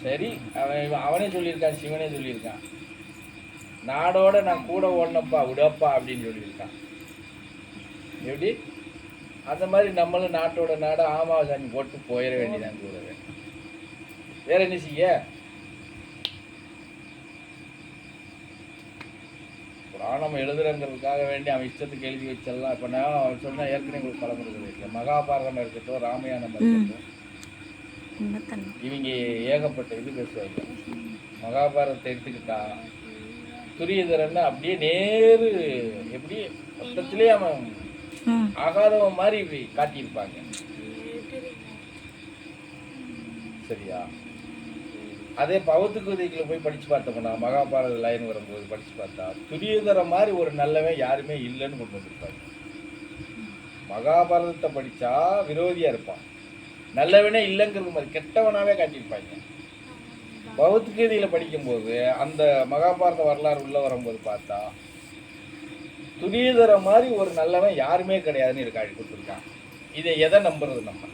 சரி, அவனே சொல்லியிருக்கான், சிவனே சொல்லியிருக்கான், நாடோட நான் கூட ஓடனப்பா விடப்பா அப்படின்னு சொல்லியிருக்கான். எப்படி அந்த மாதிரி நம்மளும் நாட்டோட நாடு ஆமா சாமி போட்டு போயிட வேண்டியதான் கூடவே. வேற என்ன செய்ய? புராணம் எழுதுறங்கிறதுக்காக வேண்டி அவன் இஷ்டத்துக்கு எழுதி வச்சிடலாம். இப்போ நான் சொன்ன ஏற்கனவே உங்களுக்கு பழமுறை மகாபாரதம் இருக்கட்டும், ராமாயணம் இருக்கட்டும், இவங்க ஏகப்பட்ட இது பேசுவாங்க. மகாபாரதத்தை எடுத்துக்கிட்டா துரியதரன் அப்படியே நேரு எப்படி மொத்தத்திலே அவன் ஆகாதவன் மாதிரி இப்படி காட்டியிருப்பாங்க. சரியா? அதே பௌத்துக்குதிகளை போய் படிச்சு பார்த்தோம்னா மகாபாரத லைன் வரும்போது படிச்சு பார்த்தா துரியதர மாதிரி ஒரு நல்லவன் யாருமே இல்லைன்னு கொண்டு வந்திருப்பாங்க. மகாபாரதத்தை படிச்சா விரோதியா இருப்பான், நல்லவனே இல்லைங்கிறது மாதிரி கெட்டவனாவே காட்டியிருப்பாங்க. பௌத்துகீதையில படிக்கும்போது அந்த மகாபாரத வரலாறு உள்ள வரும்போது பார்த்தா துரியதர மாதிரி ஒரு நல்லவன் யாருமே கிடையாதுன்னு இருக்காடி கொடுத்துருக்கான். இதை எதை நம்புறது? நம்ம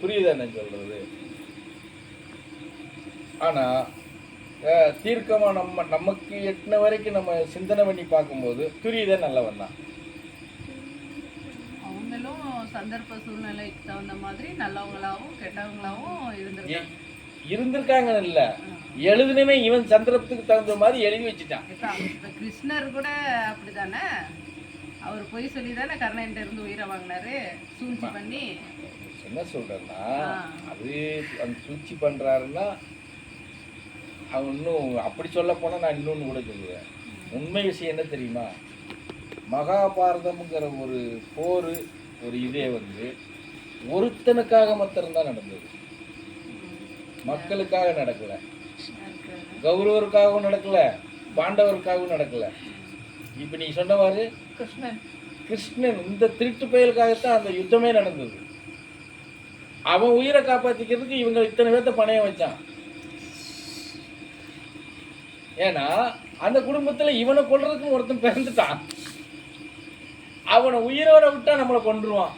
புரியுதா என்ன சொல்றது? ஆனா தீர்க்கமா நமக்கு எட்டின வரைக்கும் நம்ம சிந்தனை பண்ணி பார்க்கும்போது துரியதே நல்லவன் தான். அவங்களும் சந்தர்ப்ப சூழ்நிலைக்கு தகுந்த மாதிரி நல்லவங்களாவும் கெட்டவங்களாவும் இருந்திருக்காங்க. இல்ல எழுதுனவே இவன் சந்தர்ப்பத்துக்கு தகுந்த மாதிரி எழுதி வச்சுட்டான். கிருஷ்ணர் கூட அப்படித்தானே, அவர் பொய் சொல்லி தானே கர்ணன்ட்ட இருந்து உயிரை வாங்கினாரு, சூழ்ச்சி பண்ணி. என்ன சொல்றேன்னா, அது அந்த சூழ்ச்சி பண்றாருன்னா அவன் இன்னும் அப்படி சொல்ல போனா நான் இன்னொன்னு கூட சொல்லுவேன். உண்மை விஷயம் என்ன தெரியுமா? மகாபாரதம்ங்கிற ஒரு போர் ஒரு இதே ஒருத்தனுக்காக மாத்திரம்தான் நடந்தது, மக்களுக்காக நடக்கல, கௌரவருக்காகவும் நடக்கல, பாண்டவருக்காகவும் நடக்கல. இப்ப நீ சொன்னவாறு கிருஷ்ணன் இந்த திருட்டு பயலுக்காகத்தான் அந்த யுத்தமே நடந்தது. அவன் உயிரை காப்பாத்திக்கிறதுக்கு இவங்க இத்தனை பேர்த்த பணையம் வச்சான். ஏன்னா அந்த குடும்பத்துல இவனை கொல்றதுக்கு ஒருத்தன் பிறந்துட்டான். அவனை உயிரோட விட்டா நம்மளை கொன்றுவான்,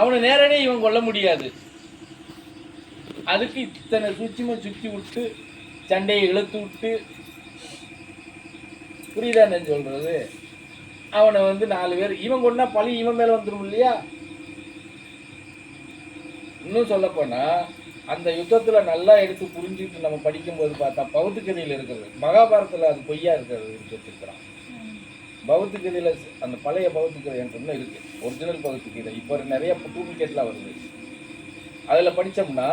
அவனை நேரடியாக இவன் கொல்ல முடியாது. அதுக்கு இத்தனை சூட்சமா சுத்தி விட்டு சண்டையை இழுத்து விட்டு, புரியுதா என்ன சொல்றது? அவனை 4 பேர் இவன் கொண்டா பழி இவன் மேல வந்துடும் இல்லையா? இன்னும் சொல்ல போனா அந்த யுத்தத்துல நல்லா எடுத்து புரிஞ்சுட்டு நம்ம படிக்கும்போது பார்த்தா பௌத்துக்கதையில் இருக்கிறது, மகாபாரதத்துல அது பொய்யா இருக்கிறது வச்சிருக்கிறான். பௌத்துக்கதையில அந்த பழைய பௌத்துக்கதை என்ற இருக்கு, ஒரிஜினல் பௌத்துக்கதை. இப்போ நிறைய டூப்ளிகேட்லாம் வருது. அதுல படிச்சோம்னா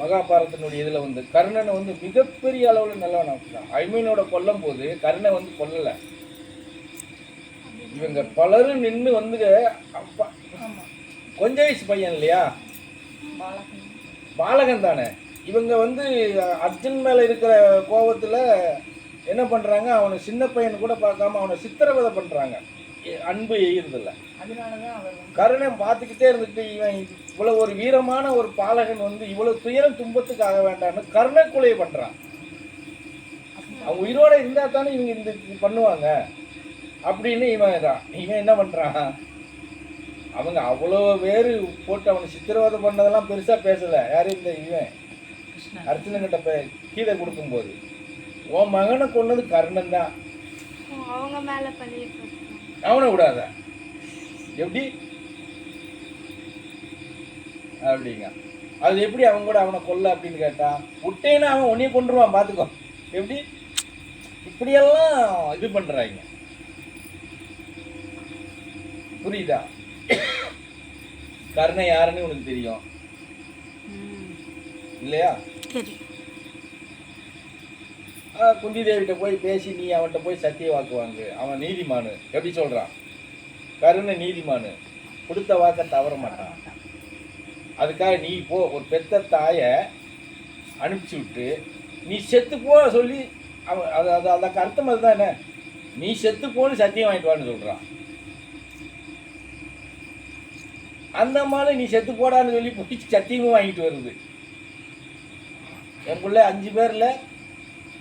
மகாபாரதத்தினுடைய இதுல கர்ணனை மிகப்பெரிய அளவுல நல்லவன் ஐமீனோட கொல்லும் போது கர்ணனை கொல்லல. இவங்க பலரும் நின்று கொஞ்ச வயசு பையன் இல்லையா, பாலகன் தானே. இவங்க அர்ஜுன் மேல இருக்கிற கோபத்துல என்ன பண்றாங்க, அவனை சின்ன பையன் கூட பார்க்காம அவனை சித்திரவதை பண்றாங்க, அன்பு எய்யறதில்ல. கர்ணன் பார்த்துக்கிட்டே இருந்துட்டு இவன் இவ்வளவு ஒரு வீரமான ஒரு பாலகன் இவ்வளவு துயரம் துன்பத்துக்கு ஆக வேண்டாம்னு கர்ண கொலை பண்றான். அவன் உயிரோட இருந்தா தானே இவங்க இந்த பண்ணுவாங்க அப்படின்னு இவன் என்ன பண்றான், அவங்க அவ்வளோ பேரு போட்டு அவனை சித்திரவதை பண்ணதெல்லாம் பெருசா பேசல. யாரு இந்த இவன் அர்ஜுனன்கிட்ட கீதை கொடுக்கும் போது உன் மகனை கொன்னது கர்ணன் தான், அவனை விடாத எப்படி அப்படிங்க. அது எப்படி அவன் கூட அவனை கொல்ல அப்படின்னு கேட்டா, விட்டேன்னா அவன் உன்னைய கொண்டுருவான் பாத்துக்கோ. எப்படி இப்படியெல்லாம் இது பண்றாங்க, புரியுதா? கர்ணன் யாருன்னு உனக்கு தெரியும் இல்லையா? குந்தி தேவிட்ட போய் பேசி நீ அவன்கிட்ட போய் சத்திய வாக்கு வாங்கு, அவன் நீதிமானு. எப்படி சொல்றான்? கர்ணன் நீதிமானு, கொடுத்த வாக்க தவற மாட்டான். அதுக்காக நீ போ, ஒரு பெத்த தாய அனுப்பிச்சு விட்டு நீ செத்து போ சொல்லி அவன் அதுக்கு அர்த்தம் அதுதான் என்ன, நீ செத்து போன்னு சத்தியம் வாங்கிட்டு வான்னு சொல்றான். அந்த மாதிரி நீ செத்து போடான்னு சொல்லி பிடிச்சி சத்தியமும் வாங்கிட்டு வருது. என் பிள்ளை 5 பேர்ல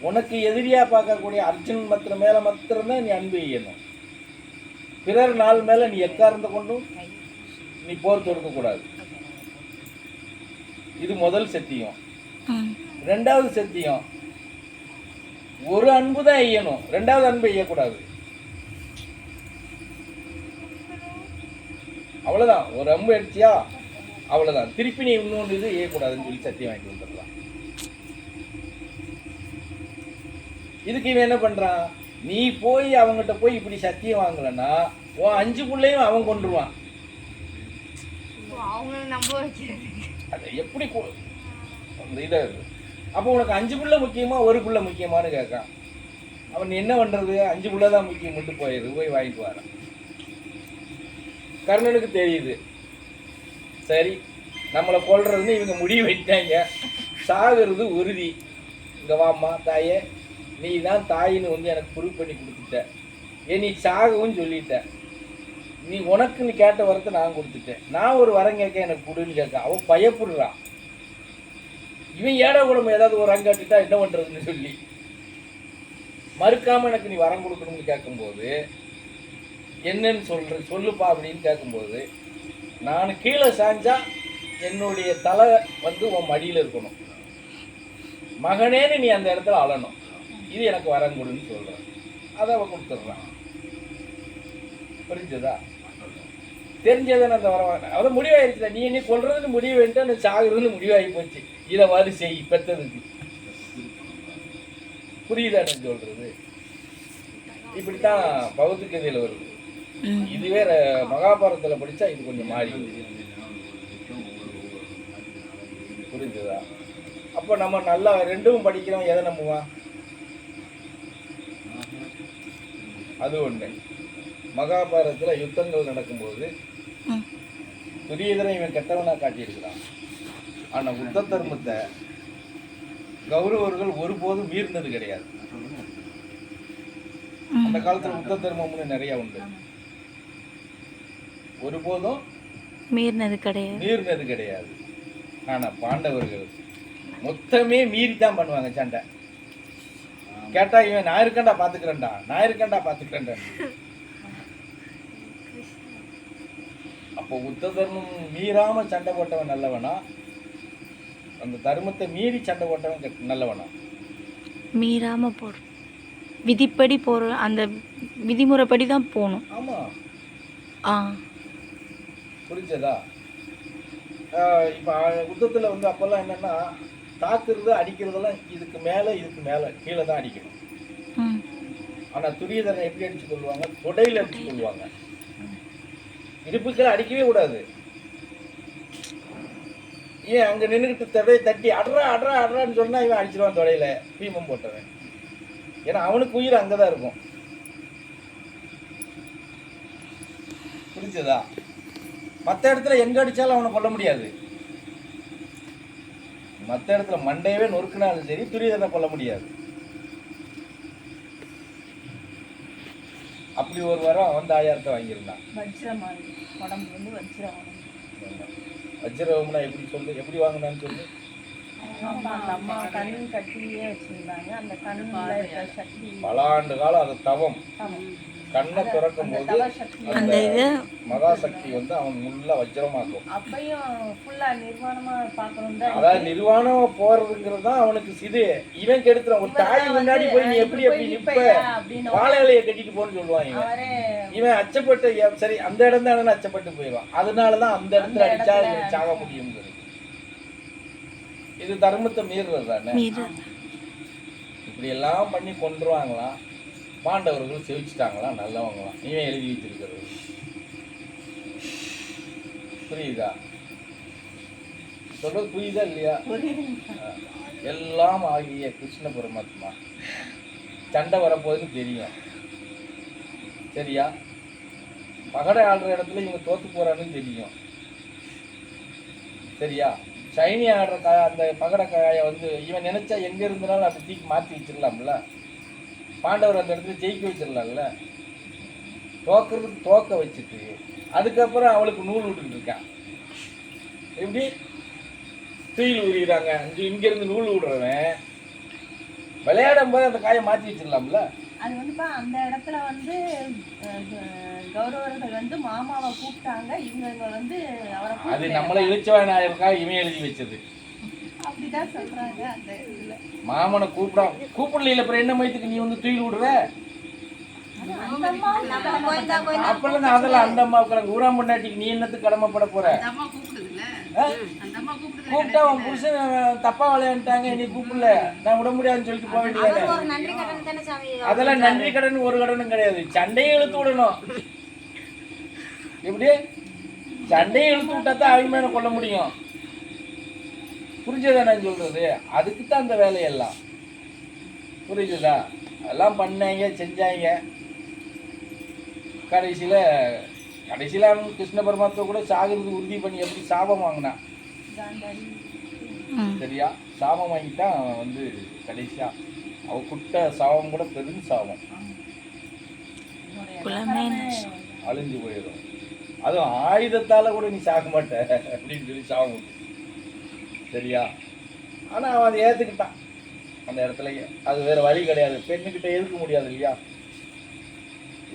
உனக்கு எதிரியா பார்க்கக்கூடிய அர்ஜுன் மேல மாத்திரம்தான் நீ அன்பு செய்யணும். பிறர் நாள் மேல நீ எக்கார்ந்து கொண்டும் நீ போர் தொடுக்கக்கூடாது. இது முதல் சத்தியம். ரெண்டாவது சத்தியம், ஒரு அன்பு தான் எய்யணும், ரெண்டாவது அன்பு எய்யக்கூடாது. அவ்வளோதான். ஒரு அம்பு அடிச்சியா அவ்வளோதான், திருப்பி நீ இன்னொன்று இது ஏற்கக்கூடாதுன்னு சொல்லி சத்தியம் வாங்கிட்டு வந்துடலாம். இதுக்கு இவன் என்ன பண்ணுறான், நீ போய் அவங்ககிட்ட போய் இப்படி சத்தியம் வாங்கலைன்னா உன் 5 பிள்ளையும் அவன் கொண்டுருவான். அதை எப்படி அந்த இதை அப்போ உனக்கு 5 பிள்ளை முக்கியமா ஒரு பிள்ளை முக்கியமானு கேட்கான். அவன் என்ன பண்ணுறது, 5 பிள்ளை தான் முக்கியம், மட்டும் போய் வாங்கிட்டு வரான். கர்ணனுக்கு தெரியுது, சரி நம்மளை கொல்றதுன்னு இவங்க முடிவு வைத்தாங்க, சாகிறது உறுதி. இங்கே வாம்மா தாயே, நீ தான் தாயின்னு வந்து எனக்கு ப்ரூவ் பண்ணி கொடுத்துட்ட, நீ சாகவும் சொல்லிட்ட, நீ உனக்கு நீ கேட்ட வரத்தை நான் கொடுத்துட்டேன், நான் ஒரு வரம் கேட்க எனக்கு கொடுன்னு கேட்க. அவன் பயப்படுறான். இவன் ஏட குடும்பம் ஏதாவது ஒரு வரம் கேட்டுட்டா என்ன பண்ணுறதுன்னு சொல்லி மறுக்காமல் எனக்கு நீ வரம் கொடுக்கணும்னு கேட்கும்போது, என்னன்னு சொல்லுப்பா அப்படின்னு கேட்கும்போது, நான் கீழே சாஞ்சா என்னுடைய தலை வந்து உன் மடியில் இருக்கணும், மகனேன்னு நீ அந்த இடத்துல அழணும், இது எனக்கு வரம் கொடுன்னு சொல்கிறேன். அதை அவன் கொடுத்துட்றான். புரிஞ்சதா? தெரிஞ்சதானே அந்த வரம். அதை முடிவாயிருச்சுல, நீ என்ன கொல்றதுன்னு முடிவு வேண்டாம், அந்த சாகுறதுன்னு முடிவாகி போச்சு. இதை மாதிரி செய் பெற்றதுக்கு. புரியுதா நான் சொல்றது? இப்படித்தான் பௌத்திகதையில் வருது. இதுவே மகாபாரதத்தில் படித்தா இது கொஞ்சம் மாறி. புரிஞ்சுதா? அப்போ நம்ம நல்லா ரெண்டும் படிக்கிறோம், எதை நம்புவான்? அது ஒன்று. மகாபாரதத்தில் யுத்தங்கள் நடக்கும்போது துரியதனை இவன் கெட்டவனாக காட்டியிருக்கிறான். ஆனால் யுத்த தர்மத்தை கௌரவர்கள் ஒருபோதும் மீறினது கிடையாது. அந்த காலத்தில் யுத்த தர்மம்னு நிறைய உண்டு, ஒருபோதும் மீறினது கிடையாது. ஆனா பாண்டவர்கள் மொத்தமே மீறி தான் பண்ணுவாங்க சண்டை. கேட்டா இவன் நான் இருக்கேன்டா பாத்துக்கிறேன்டா. அப்போ யுத்த தர்மம் மீறாம சண்டை போட்டவன் நல்லவனா, அந்த தர்மத்தை மீறி சண்டை போட்டவன் நல்லவனா? மீறாம போற விதிப்படி போற அந்த விதிமுறைப்படி தான் போகணும். ஆமா. புரிஞ்சதா? இப்போ யுத்தத்தில் வந்து அப்போல்லாம் என்னென்னா, தாக்குறது அடிக்கிறதெல்லாம் இதுக்கு மேலே கீழே தான் அடிக்கணும். ஆனால் துரியதனை எப்படி அடிச்சு கொள்வாங்க? தொடையில் அடிச்சு கொள்வாங்க. இடுப்புக்கெல்லாம் அடிக்கவே கூடாது. ஏன் அங்கே நின்றுக்கிட்டு தொடையை தட்டி அட்ரான்னு சொன்னால் இவன் அடிச்சிருவான் தொடையில், பீமம் போட்டவன். ஏன்னா அவனுக்கு உயிர் அங்கே தான் இருக்கும். புரிஞ்சதா? மற்ற இடத்துல எங்கே அடித்தாலும் அவனை கொல்ல முடியாது. மற்ற இடத்துல மண்டையவே நொறுக்கினாலும் சரி, துரியதனை கொல்ல முடியாது. அப்படி ஒரு வாரம் அவன் தாயாரத்தை வாங்கியிருந்தான். வஜ்ரம்னா எப்படி வாங்கினான்னு சொல்லு. பல ஆண்டு காலம் அது தவம். கண்ணை திறக்கும் போது அந்த மகாசக்தி வந்து அவன் முள்ள வஜ்ரமாக்கும். அதாவது நிர்வாணமா போறதுங்கிறது தான் அவனுக்கு சிது. இவன் கெடுத்துறான். ஒரு தாய் முன்னாடி போய் நீ எப்படி நிப்ப, வாழை இலையை கட்டிட்டு போன்னு சொல்லுவான். இவன் அச்சப்பட்டு, சரி அந்த இடம் தான் அச்சப்பட்டு போயிடுவான். அதனாலதான் அந்த இடத்துல அடிச்சா சாக முடியுங்கிறது. இது தர்மத்தை மீறுறது தானே. இப்படி எல்லாம் பண்ணி கொண்டுருவாங்களாம். பாண்டவர்கள் செவிச்சிட்டாங்களாம், நல்லவங்களாம். இவன் எழுதி வச்சிருக்கிறது. புரியுதா? சொல்றது புரியுதா இல்லையா? எல்லாம் ஆகிய கிருஷ்ண பரமாத்மா சண்டை வரப்போகுதுன்னு தெரியும். சரியா? பகடை ஆடுற இடத்துல இவங்க தோத்து போறான்னு தெரியும். சரியா? சைனி ஆடுற அந்த பகடை காயை வந்து இவன் நினைச்சா எங்க இருந்தாலும் அப்படி தூக்கி மாற்றி வச்சிடலாம்ல. பாண்டவர் அந்த இடத்துல ஜெயிக்க வச்சிடலாம்ல. தோக்கிறதுக்கு தோக்க வச்சுட்டு அதுக்கப்புறம் அவளுக்கு நூல் விட்டுக்கிட்டு இருக்கான். எப்படி தூயில் உரிகிறாங்க. இங்கிருந்து நூல் விடுறவன் விளையாடும் போது அந்த காயை மாற்றி வச்சிடலாம்ல. அது வந்துப்பா அந்த இடத்துல வந்து கௌரவர்கள் வந்து மாமாவை கூப்பிட்டாங்க, இவங்க வந்து அவரை அது கூப்பிடல. நம்மளை இழிச்சவாயனாயிருக்கா இவன் எழுதி வச்சது. அப்படிதான் சொல்றாங்க அந்த இதுல. மாமனை கூப்பிடல, அப்புறம் என்ன மயத்துக்கு நீ வந்து தூக்கி விடுற? அந்த அம்மா அப்பெல்லாம் அதெல்லாம் அந்த அம்மாவுக்கு ஊராம் பொண்டாட்டிக்கு நீ என்னத்துக்கு கடமைப்பட போற? அந்த அம்மா கூப்பிடுதுல்ல, அந்த அம்மா கூப்பிடுது. கூப்பிட்டா உன் புருஷன் தப்பா விளையாண்டாங்க, நீ கூப்பிடல, நான் விட முடியாதுன்னு சொல்லிட்டு போக வேண்டியது. ஒரு நன்றி கடன் தானே சாமி. அதெல்லாம் நன்றி கடன் ஒரு கடனும் கிடையாது. சண்டையை இழுத்து விடணும். எப்படி சண்டையை இழுத்து விட்டா தான் அவங்க மேல கொள்ள முடியும். புரிஞ்சதா நான் சொல்றது? அதுக்கு தான் அந்த வேலையெல்லாம். புரிஞ்சுதா? அதெல்லாம் பண்ணாங்க, செஞ்சாங்க. கடைசியில் அவன் கிருஷ்ண பரமாத்மா கூட சாகிறது உறுதி பண்ணி எப்படி சாபம் வாங்கினான் சரியா? சாபம் வாங்கிட்டான் அவன் வந்து கடைசியா அவ குட்ட சாபம் கூட பெரும் சாபம், அழிஞ்சு போயிடும். அதுவும் ஆயுதத்தால கூட நீ சாக மாட்ட அப்படின்னு சொல்லி சாபம் விட்டு. சரியா? ஆனா அவன் அதை ஏத்துக்கிட்டான் அந்த இடத்துல. அது வேற வழி கிடையாது, பெண்ணுக்கிட்ட ஏற்க முடியாது இல்லையா?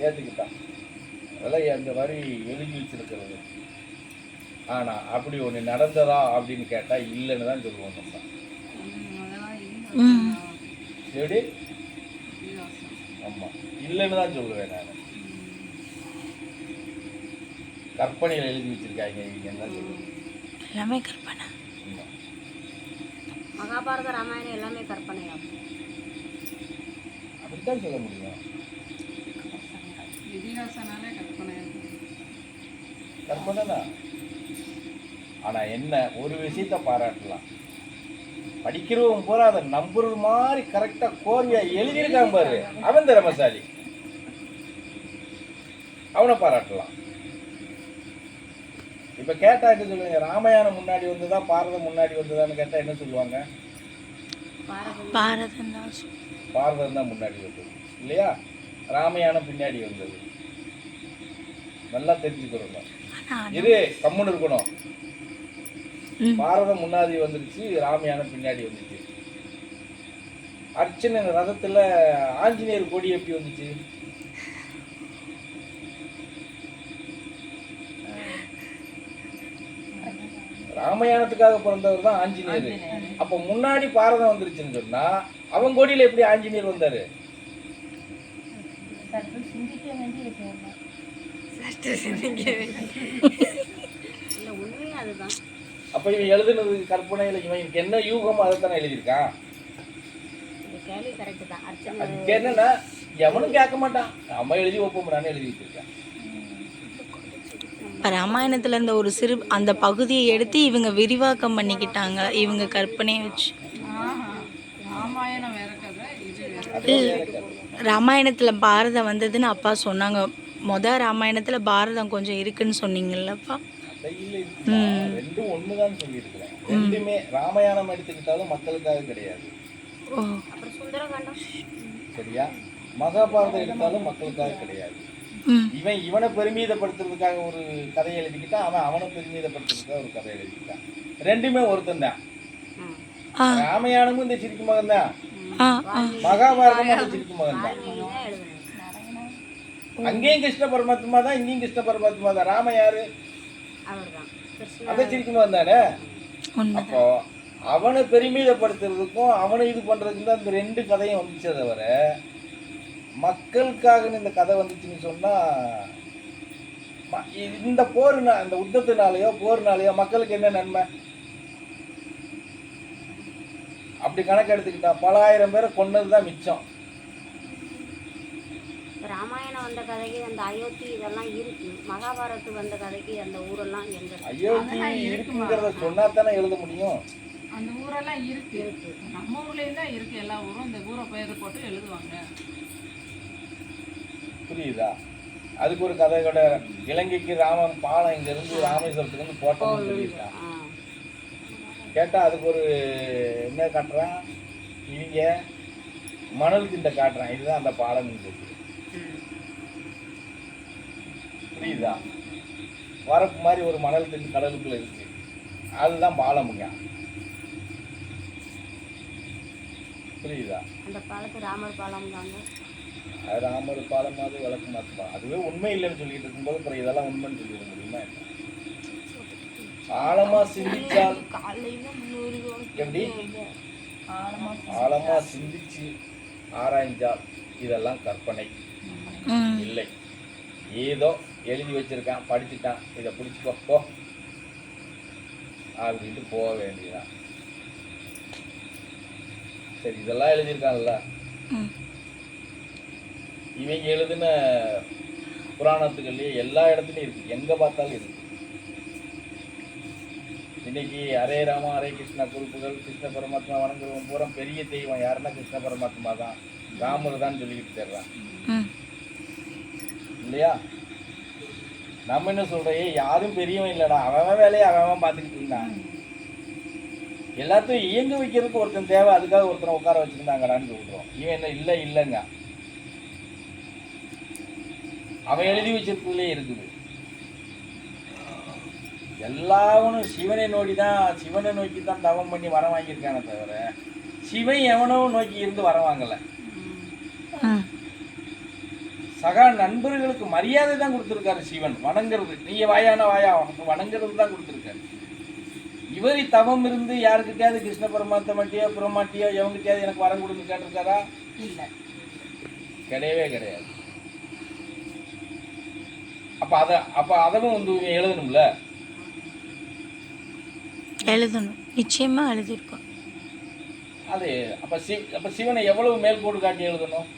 ஏத்துக்கிட்டான். அதெல்லாம் அந்த மாதிரி எழுதி வச்சிருக்கிறது. ஆனா அப்படி ஒண்ணு நடந்ததா அப்படின்னு கேட்டா இல்லைன்னு தான் சொல்லுவோம் நம்ம. எப்படி? ஆமா, இல்லைன்னு தான் சொல்லுவேன் நான். கற்பனையில் எழுதி வச்சிருக்காங்க இவங்க தான் சொல்லுவேன். எல்லாமே கற்பனை. மகாபாரத ராமாயணம் எல்லாமே கற்பனையாகும். அப்படித்தான் சொல்ல முடியும். இதிகாசனாலே கற்பனை. கற்பனை தான். ஆனா என்ன ஒரு விஷயத்த பாராட்டலாம், படிக்கிறவன் பூரா அதை நம்புறது மாதிரி கரெக்டா கோர்வையா எழுதியிருக்கான் பாரு, அவன் திறமசாலி. அவனை பாராட்டலாம். இப்ப கேட்டா என்ன சொல்லுவாங்க? ராமாயணம் முன்னாடி வந்ததா பாரதம் முன்னாடி வந்ததான்னு கேட்டா என்ன சொல்லுவாங்க? பாரதம் தான் முன்னாடி வந்தது இல்லையா? ராமாயணம் பின்னாடி வந்தது. நல்லா தெரிஞ்சுக்கிறோம். இது கம்முன்னு இருக்கணும். பாரதம் முன்னாடி வந்துருச்சு, ராமாயணம் பின்னாடி வந்துச்சு. அர்ச்சனை ரதத்துல ஆஞ்சநேயர் கொடி எப்படி வந்துச்சு? ராமாயணத்துக்காக பிறந்தவர் தான் ஆஞ்சநேயர். அப்ப முன்னாடி பாரதம் வந்துருச்சுன்னு சொன்னா அவன் கோடியில எப்படி ஆஞ்சநேயர் வந்தாரு? சிந்திக்க வேண்டிய விஷயம் தான். உண்மையே அதுதான். அப்ப இவன் எழுதுனது கற்பனையில இவன் என்ன யூகமோ அதைத்தானே எழுதியிருக்கான். கேள்வி கரெக்ட் தான். அதுக்கு என்னன்னா எவனும் கேட்க மாட்டான், நம்ம எழுதி வைப்போம்னு எழுதி வச்சிருக்கான். ராமாயணத்துல இருந்த ஒரு சிறு அந்த பகுதியை எடுத்து இவங்க விரிவாக்கம் பண்ணிக்கிட்டாங்க, இவங்க கற்பனையை வச்சு. ராமாயணம் வேற கதை, இது வேற. ராமாயணத்துல பாரதம் வந்ததுன்னு அப்பா சொன்னாங்க. ராமாயணத்துல பாரதம் கொஞ்சம் இருக்குன்னு சொன்னீங்கல்லப்பா. ரெண்டும் ஒண்ணுதான் சொல்லியிருக்கிறேன். ரெண்டுமே ராமாயணம் எடுத்துக்கிட்டாலும் மக்களுக்காக கிடையாது. சரியா? மகாபாரதம் எடுத்தாலும் மக்களுக்காக கிடையாது. இவனை பெருமிதப்படுத்துறதுக்காக ஒரு கதையை எழுதிக்கிட்டான், அவன் அவனை பெருமிதப்படுத்துறதுக்காக ஒரு கதை எழுதிக்கிட்டான். ரெண்டுமே ஒருத்தன் தான். ராமாயணமும் இந்த சிரிக்கு மகன் தான், மகாபாரதமும் அந்த சிரிக்கு மகன் தான். அங்கேயும் கிருஷ்ண பரமாத்மா தான், இங்கேயும் கிருஷ்ண பரமாத்மா தான். ராம யாரு? அந்த சிரிக்கு மகன் தானே. அப்போ அவனை பெருமிதப்படுத்துறதுக்கும் அவனை இது பண்றதுக்கும் தான் இந்த ரெண்டு கதையும் வந்துச்சே தவிர மக்களுக்காக இந்த கதை வந்துச்சுன்னு சொன்னா இந்த போர்னா இந்த யுத்தத்தினாலேயோ போர்னாலேயோ மக்களுக்கு என்ன நன்மை? அப்படி கணக்கு எடுத்துக்கிட்டா பல ஆயிரம் பேரை கொன்னதுதான் மிச்சம். ராமாயணம் வந்த கதைக்கு அந்த அயோத்தி இதெல்லாம் இருக்கு. மகாபாரதத்துக்கு வந்த கதைக்கு அந்த ஊரெல்லாம் எங்க? அயோத்தி இருக்குங்கிறத சொன்னா தானே எழுத முடியும். அந்த ஊரெல்லாம் இருக்கு, நம்ம ஊர்லயும் தான் இருக்கு. எல்லா ஊரும் இந்த ஊரை பெயர் போட்டு எழுதுவாங்க. புரியுதா? அதுக்கு ஒரு கதை கூட இலங்கைக்கு ராமன் பாலம் இங்க இருந்து ராமேஸ்வரத்துக்கு இருந்து போட்டோம்னு சொல்லியிருக்கான். கேட்டா அதுக்கு ஒரு என்ன காட்டுறான், இவங்க மணல் திண்டை காட்டுறான், இதுதான் அந்த பாலம். புரியுதா? வரப்பு மாதிரி ஒரு மணல் திண்டு கடலுக்குள்ள இருக்கு, அதுதான் பாலமுங்க. புரியுதா? அந்த பாலத்து ராமர் பாலம் தாங்க. அது ராமர் பாலமாவது விளக்கு மாற்றுமா, அதுவே உண்மை இல்லைன்னு சொல்லிட்டு இருக்கும்போது அப்புறம் இதெல்லாம் உண்மைன்னு சொல்லிட முடியுமா என்ன? ஆழமா சிந்திச்சால் எப்படி ஆழமா சிந்திச்சு ஆராய்ஞ்சால் இதெல்லாம் கற்பனை இல்லை. ஏதோ எழுதி வச்சிருக்கான், படிச்சுட்டான், இதை பிடிச்சிக்கோ போ அப்படின்ட்டு போக வேண்டியதான். சரி, இதெல்லாம் எழுதியிருக்கான்ல, இவங்க எழுதின புராணத்துக்கள்லயே எல்லா இடத்துலையும் இருக்கு, எங்க பார்த்தாலும் இருக்கு. இன்னைக்கு ஹரே ராமா ஹரே கிருஷ்ணா குறிப்புகள், கிருஷ்ண பரமாத்மா வணங்குறவன் பூரா பெரிய தெய்வம் யாருன்னா கிருஷ்ண பரமாத்மா தான், ராமர் தான் சொல்லிக்கிட்டு தர்றான் இல்லையா? நம்ம என்ன சொல்றோம், யாரும் பெரியவன் இல்லடா, அவன் வேலையை அவன் பார்த்துக்கிட்டு இருந்தான், எல்லாத்தையும் இயங்க வைக்கிறதுக்கு ஒருத்தன் தேவை, அதுக்காக ஒருத்தனை உட்கார வச்சுருந்தாங்கடான்னு சொல்கிறோம். இவன் என்ன இல்லை இல்லைங்க, அவன் எழுதி வச்சிருக்கிறதுலே இருக்குது. எல்லாவனும் சிவனை நோக்கி தான் தவம் பண்ணி வர வாங்கியிருக்கானே தவிர சிவன் எவனோ நோக்கி இருந்து வர வாங்கலை. சகா நண்பர்களுக்கு மரியாதை தான் கொடுத்துருக்காரு சிவன், வணங்குறது. நீங்க வாயான வாயா வணங்குறது தான் கொடுத்துருக்காரு. இவர் தவம் இருந்து யாருக்கிட்டையாவது கிருஷ்ண பரமாத்மாட்டியோ புறமாட்டியோ எவங்கிட்டையாவது எனக்கு வரம் கொடுன்னு கேட்டிருக்காரா? இல்லை, கிடையவே கிடையாது. அப்போ அதவும் வந்து எழுதணும்ல, எழுதணும், நிச்சயமா எழுதியிருக்கோம். அது அப்போ சிவனை எவ்வளவு மேல்கோடு காட்டி எழுதணும்?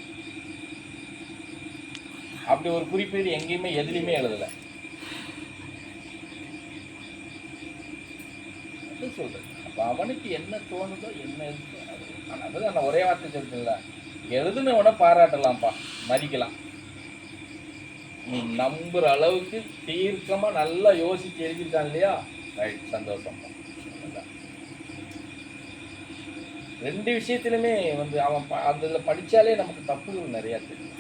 அப்படி ஒரு குறிப்பீடு எங்கேயுமே எதுலையுமே எழுதலை. சொல்றேன். அப்போ அவனுக்கு என்ன தோணுதோ என்ன இருக்கோ அது நான் ஒரே வார்த்தை சொல்லிட்டுல, எழுதுனவனை பாராட்டலாம்ப்பா, மதிக்கலாம். நீ நம்புற அளவுக்கு தீர்க்கமா நல்லா யோசிச்சு எழுதிட்டான் இல்லையா, ரைட், சந்தோஷம். ரெண்டு விஷயத்திலுமே வந்து அவன் அந்த படிச்சாலே நமக்கு தப்புகள் நிறையா தெரியும்.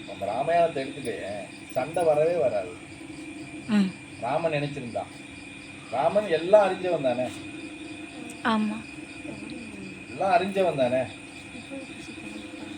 நம்ம ராமாயணத்தை எடுத்துக்க, சண்டை வரவே வராது. ராமன் நினைச்சிருந்தான், ராமன் எல்லாம் அறிஞ்சவன் தானே, ஆமா, எல்லாம் அறிஞ்சவன் தானே.